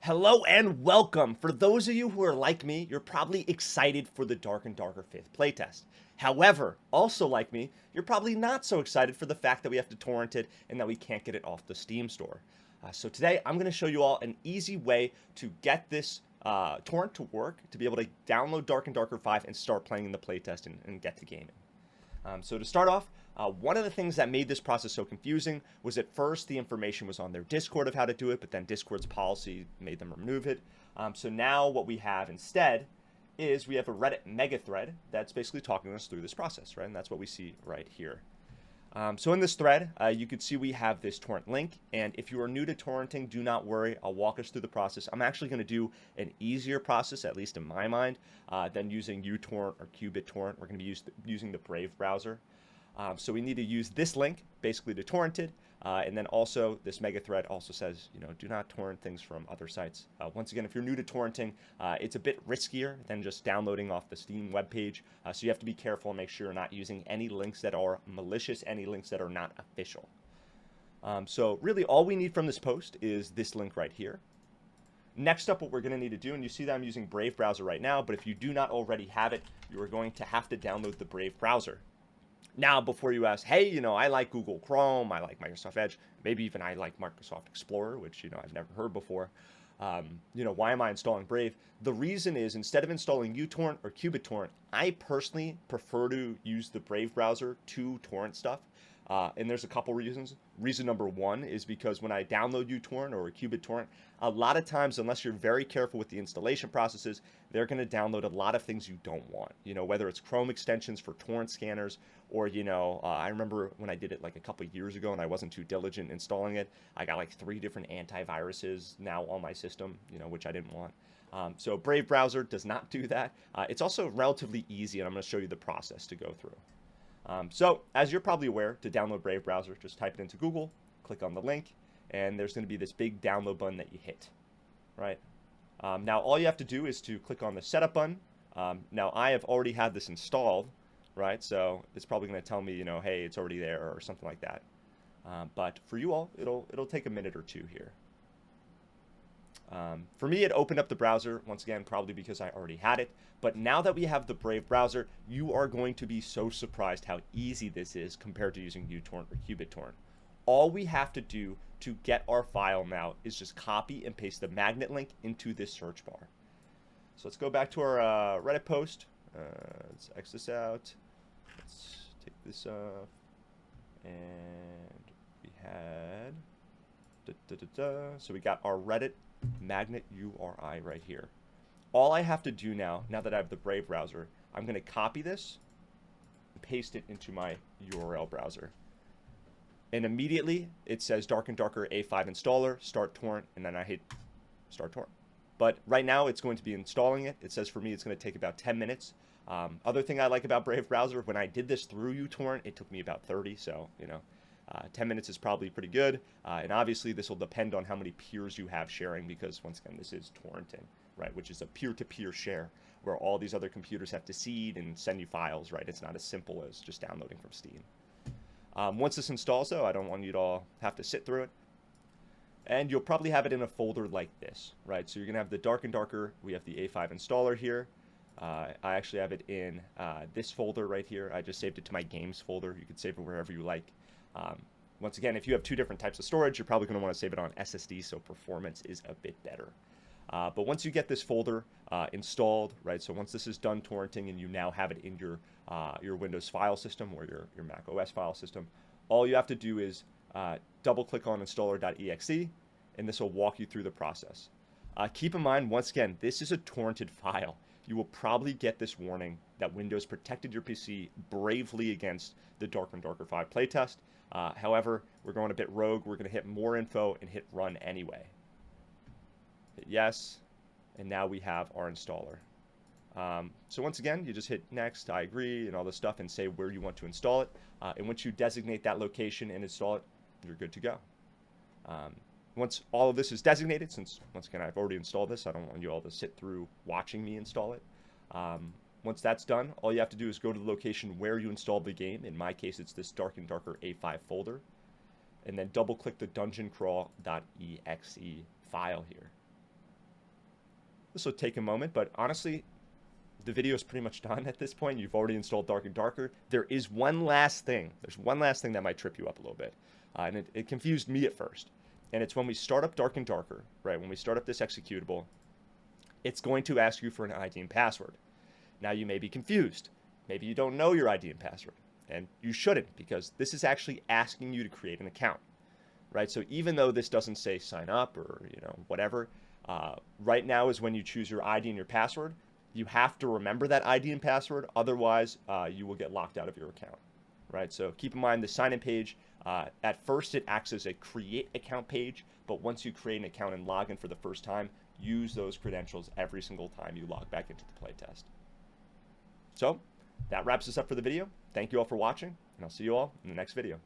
Hello and welcome. For those of you who are like me, you're probably excited for the Dark and Darker 5th playtest. However, also like me, you're probably not so excited for the fact that we have to torrent it and that we can't get it off the Steam store. So today I'm going to show you all an easy way to get this torrent to work, to be able to download Dark and Darker 5 and start playing in the playtest and get to gaming. So to start off, one of the things that made this process so confusing was at first the information was on their Discord of how to do it, but then Discord's policy made them remove it. So now what we have instead is we have a Reddit mega thread that's basically talking us through this process, right? And that's what we see right here. So in this thread, you can see we have this torrent link, and if you are new to torrenting, do not worry, I'll walk us through the process. I'm actually going to do an easier process, at least in my mind, than using Utorrent or Qbitorrent. We're going to be using the Brave browser. So we need to use this link basically to torrent it. And then also this mega thread also says, do not torrent things from other sites. Once again, if you're new to torrenting, it's a bit riskier than just downloading off the Steam webpage. So you have to be careful and make sure you're not using any links that are malicious, any links that are not official. So really all we need from this post is this link right here. Next up, what we're going to need to do, and you see that I'm using Brave browser right now, but if you do not already have it, you are going to have to download the Brave browser. Now, before you ask, hey, I like Google Chrome, I like Microsoft Edge, maybe even I like Microsoft Explorer, which, I've never heard before. Why am I installing Brave? The reason is instead of installing Utorrent or Qbitorrent, I personally prefer to use the Brave browser to torrent stuff. And there's a couple reasons. Reason number one is because when I download Utorrent or Qbitorrent, a lot of times, unless you're very careful with the installation processes, they're going to download a lot of things you don't want. Whether it's Chrome extensions for torrent scanners, or I remember when I did it like a couple years ago and I wasn't too diligent installing it, I got like 3 different antiviruses now on my system, which I didn't want. So Brave browser does not do that. It's also relatively easy, and I'm going to show you the process to go through. So as you're probably aware, to download Brave browser, just type it into Google, click on the link, and there's going to be this big download button that you hit, right? Now all you have to do is to click on the setup button. Now I have already had this installed, right? So it's probably going to tell me, hey, it's already there or something like that. But for you all, it'll take a minute or two here. For me, it opened up the browser, once again, probably because I already had it. But now that we have the Brave browser, you are going to be so surprised how easy this is compared to using Utorrent or Qbitorrent. All we have to do to get our file now is just copy and paste the magnet link into this search bar. So let's go back to our Reddit post. Let's X this out. Let's take this off. And we had... So we got our Reddit magnet URI right here. All I have to do now that I have the Brave browser, I'm going to copy this and paste it into my URL browser. And immediately it says Dark and Darker A5 installer, start torrent, and then I hit start torrent. But right now it's going to be installing it. It says for me it's going to take about 10 minutes. Other thing I like about Brave browser, when I did this through Utorrent, it took me about 30, so 10 minutes is probably pretty good, and obviously this will depend on how many peers you have sharing, because once again this is torrenting, right, which is a peer-to-peer share where all these other computers have to seed and send you files, right? It's not as simple as just downloading from Steam. Once this installs though, I don't want you to all have to sit through it, and you'll probably have it in a folder like this, right? So you're gonna have the Dark and Darker, we have the A5 installer here. I actually have it in this folder right here. I just saved it to my games folder. You can save it wherever you like. Once again, if you have 2 different types of storage, you're probably going to want to save it on SSD, so performance is a bit better. But once you get this folder installed, right, so once this is done torrenting and you now have it in your Windows file system or your Mac OS file system, all you have to do is double-click on installer.exe, and this will walk you through the process. Keep in mind, once again, this is a torrented file. You will probably get this warning that Windows protected your PC bravely against the Dark and Darker 5 playtest. However, we're going a bit rogue. We're going to hit more info and hit run anyway. Hit yes, and now we have our installer. So once again, you just hit next, I agree, and all this stuff, and say where you want to install it. And once you designate that location and install it, you're good to go. Once all of this is designated, since once again I've already installed this, I don't want you all to sit through watching me install it. Once that's done, all you have to do is go to the location where you installed the game. In my case, it's this Dark and Darker A5 folder. And then double click the dungeoncrawl.exe file here. This will take a moment, but honestly, the video is pretty much done at this point. You've already installed Dark and Darker. There is one last thing. There's one last thing that might trip you up a little bit. And it confused me at first. And it's when we start up Dark and Darker, right? When we start up this executable, it's going to ask you for an ID and password. Now you may be confused. Maybe you don't know your ID and password. And you shouldn't, because this is actually asking you to create an account, right? So even though this doesn't say sign up or, whatever, right now is when you choose your ID and your password. You have to remember that ID and password. Otherwise, you will get locked out of your account, right? So keep in mind the sign-in page. At first, it acts as a create account page, but once you create an account and log in for the first time, use those credentials every single time you log back into the playtest. So that wraps us up for the video. Thank you all for watching, and I'll see you all in the next video.